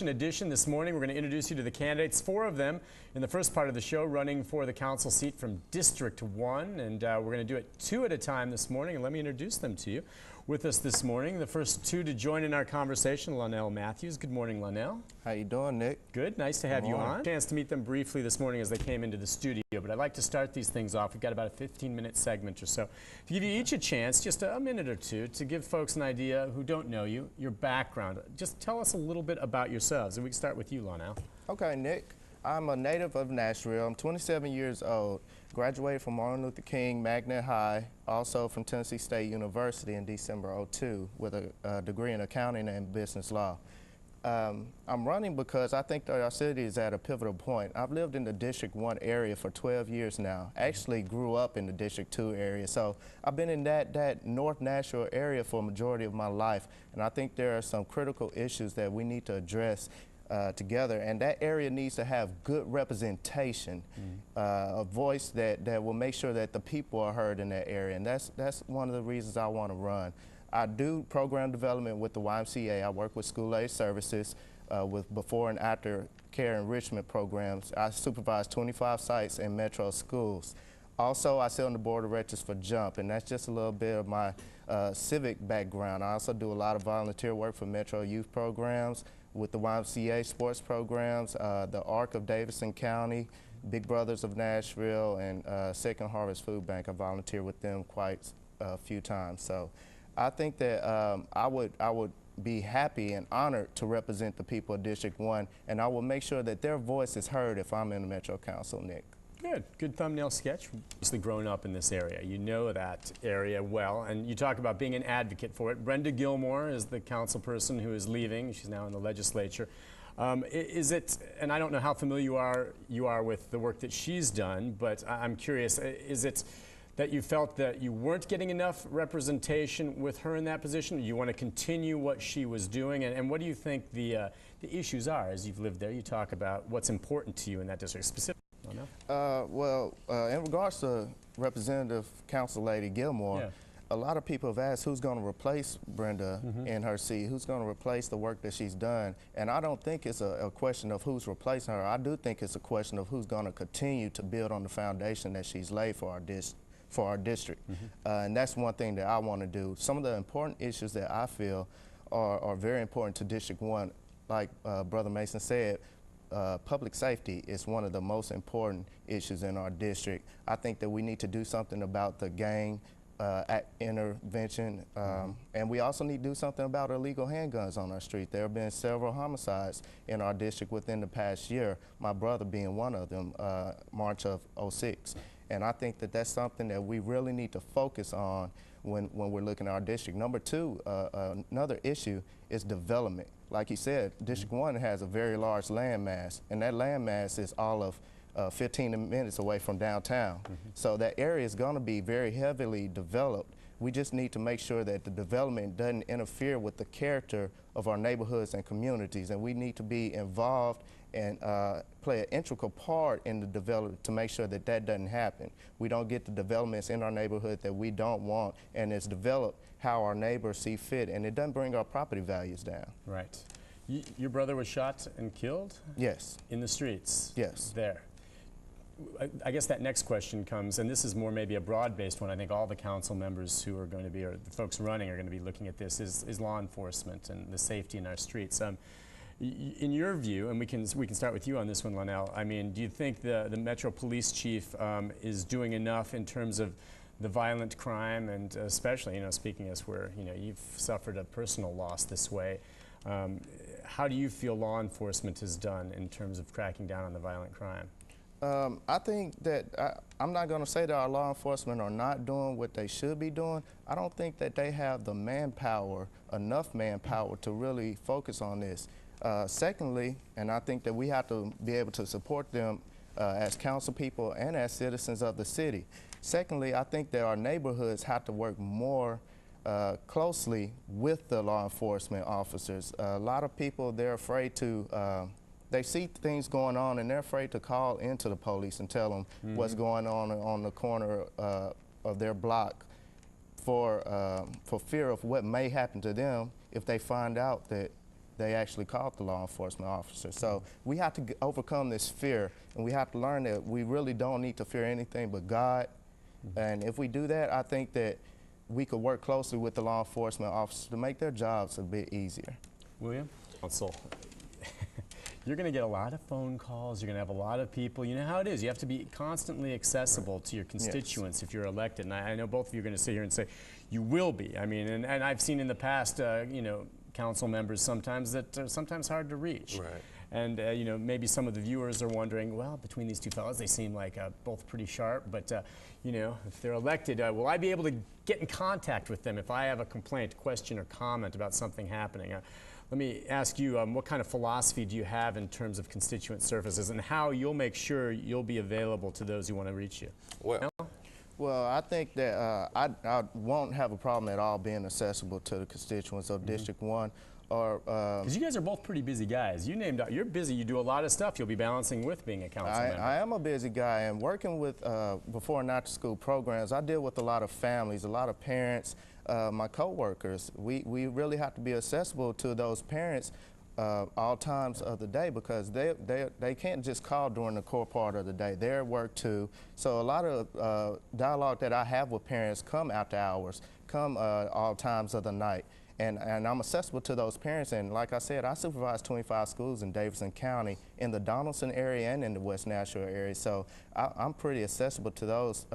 election edition this morning. We're going to introduce you to the candidates, 4 of them in the first part of the show, running for the council seat from District 1. And we're going to do it 2 at a time this morning. And let me introduce them to you. With us this morning, the first 2 to join in our conversation, Lonnell Matthews. Good morning, Lonnell. How you doing, Nick? Good. Nice to have you on. Chance to meet them briefly this morning as they came into the studio, but I'd like to start these things off. We've got about a 15-minute segment or so to give you each a chance, just a minute or two, to give folks an idea who don't know you, your background. Just tell us a little bit about yourselves, and we can start with you, Lonnell. Okay, Nick. I'm a native of Nashville. I'm 27 years old. Graduated from Martin Luther King Magnet High, also from Tennessee State University in December '02 with a degree in accounting and business law. I'm running because I think that our city is at a pivotal point. I've lived in the District 1 area for 12 years now. Actually grew up in the District 2 area. So I've been in that North Nashville area for a majority of my life. And I think there are some critical issues that we need to address together, and that area needs to have good representation, a voice that will make sure that the people are heard in that area, and that's one of the reasons I want to run. I do program development with the YMCA. I work with school-age services with before and after care enrichment programs. I supervise 25 sites in metro schools. Also, I sit on the board of directors for JUMP, and that's just a little bit of my civic background. I also do a lot of volunteer work for metro youth programs, with the YMCA sports programs, the ARC of Davidson County, Big Brothers of Nashville, and Second Harvest Food Bank. I volunteer with them quite a few times. So I think that I would be happy and honored to represent the people of District 1, and I will make sure that their voice is heard if I'm in the Metro Council, Nick. Good. Good thumbnail sketch. Obviously grown up in this area. You know that area well, and you talk about being an advocate for it. Brenda Gilmore is the council person who is leaving. She's now in the legislature. Is it, and I don't know how familiar you are with the work that she's done, but I'm curious, is it that you felt that you weren't getting enough representation with her in that position? You want to continue what she was doing? And what do you think the issues are as you've lived there? You talk about what's important to you in that district specifically. In regards to Representative Council Lady Gilmore, a lot of people have asked who's going to replace Brenda in her seat, who's going to replace the work that she's done. And I don't think it's a question of who's replacing her. I do think it's a question of who's going to continue to build on the foundation that she's laid for our district. And that's one thing that I want to do. Some of the important issues that I feel are very important to District 1, like Brother Mason said, public safety is one of the most important issues in our district. I think that we need to do something about the gang intervention, and we also need to do something about illegal handguns on our street. There have been several homicides in our district within the past year, my brother being one of them, March of '06. And I think that that's something that we really need to focus on when we're looking at our district. Number 2, another issue is development. Like you said, District 1 has a very large landmass, and that landmass is all of 15 minutes away from downtown. So that area is going to be very heavily developed. We just need to make sure that the development doesn't interfere with the character of our neighborhoods and communities, and we need to be involved and play an integral part in the development to make sure that that doesn't happen. We don't get the developments in our neighborhood that we don't want, and it's developed how our neighbors see fit, and it doesn't bring our property values down. Right. Your brother was shot and killed? Yes. In the streets? Yes. There. I guess that next question comes, and this is more maybe a broad-based one. I think all the council members who are going to be, or the folks running are going to be looking at this, is law enforcement and the safety in our streets. In your view, and we can start with you on this one, Lonnell, I mean, do you think the Metro Police Chief is doing enough in terms of the violent crime, and especially, speaking as where, you've suffered a personal loss this way, how do you feel law enforcement has done in terms of cracking down on the violent crime? I think that I'm not going to say that our law enforcement are not doing what they should be doing. I don't think that they have the manpower, enough manpower to really focus on this. Secondly, and I think that we have to be able to support them as council people and as citizens of the city. Secondly, I think that our neighborhoods have to work more closely with the law enforcement officers. A lot of people, they're afraid to they see things going on and they're afraid to call into the police and tell them what's going on the corner of their block for fear of what may happen to them if they find out that they actually called the law enforcement officer. So we have to overcome this fear, and we have to learn that we really don't need to fear anything but God. And if we do that, I think that we could work closely with the law enforcement officers to make their jobs a bit easier. William? Council. You're going to get a lot of phone calls. You're going to have a lot of people. You know how it is. You have to be constantly accessible to your constituents if you're elected. And I know both of you are going to sit here and say, you will be. I mean, and I've seen in the past, you know, council members sometimes that are sometimes hard to reach. Right. And, you know, maybe some of the viewers are wondering, well, between these two fellows, they seem like both pretty sharp. But, you know, if they're elected, will I be able to get in contact with them if I have a complaint, question, or comment about something happening? Let me ask you, what kind of philosophy do you have in terms of constituent services and how you'll make sure you'll be available to those who want to reach you? Well, I think that I won't have a problem at all being accessible to the constituents of District 1. Because you guys are both pretty busy guys. You named out, you're busy, you do a lot of stuff you'll be balancing with being a council member. I am a busy guy, and working with before and after school programs, I deal with a lot of families, a lot of parents, my co-workers. We really have to be accessible to those parents all times of the day, because they can't just call during the core part of the day. They're at work too. So a lot of dialogue that I have with parents come after hours, come all times of the night. And I'm accessible to those parents, and like I said, I supervise 25 schools in Davidson County, in the Donaldson area and in the West Nashville area. So I'm pretty accessible to those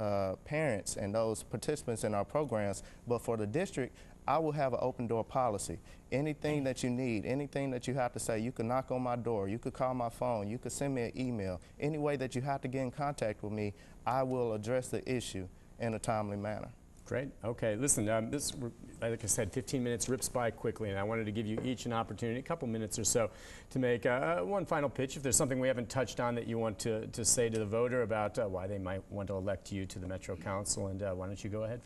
parents and those participants in our programs. But for the district, I will have an open door policy. Anything that you need, anything that you have to say, you can knock on my door, you could call my phone, you could send me an email. Any way that you have to get in contact with me, I will address the issue in a timely manner. Great. Okay. Listen, this, like I said, 15 minutes rips by quickly, and I wanted to give you each an opportunity, a couple minutes or so, to make one final pitch. If there's something we haven't touched on that you want to say to the voter about why they might want to elect you to the Metro Council, and why don't you go ahead?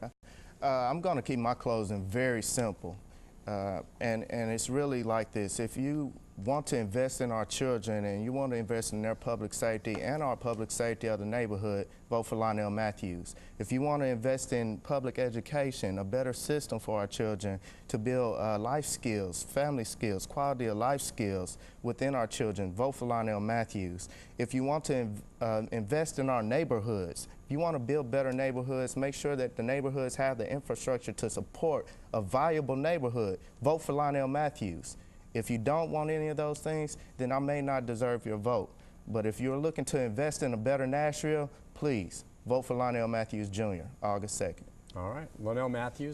I'm going to keep my closing very simple, and it's really like this. If you want to invest in our children and you want to invest in their public safety and our public safety of the neighborhood, vote for Lonnell Matthews. If you want to invest in public education, a better system for our children to build life skills, family skills, quality of life skills within our children, vote for Lonnell Matthews. If you want to invest in our neighborhoods, if you want to build better neighborhoods, make sure that the neighborhoods have the infrastructure to support a viable neighborhood, vote for Lonnell Matthews. If you don't want any of those things, then I may not deserve your vote. But if you're looking to invest in a better Nashville, please vote for Lonnell Matthews Jr., August 2nd. All right. Lonnell Matthews.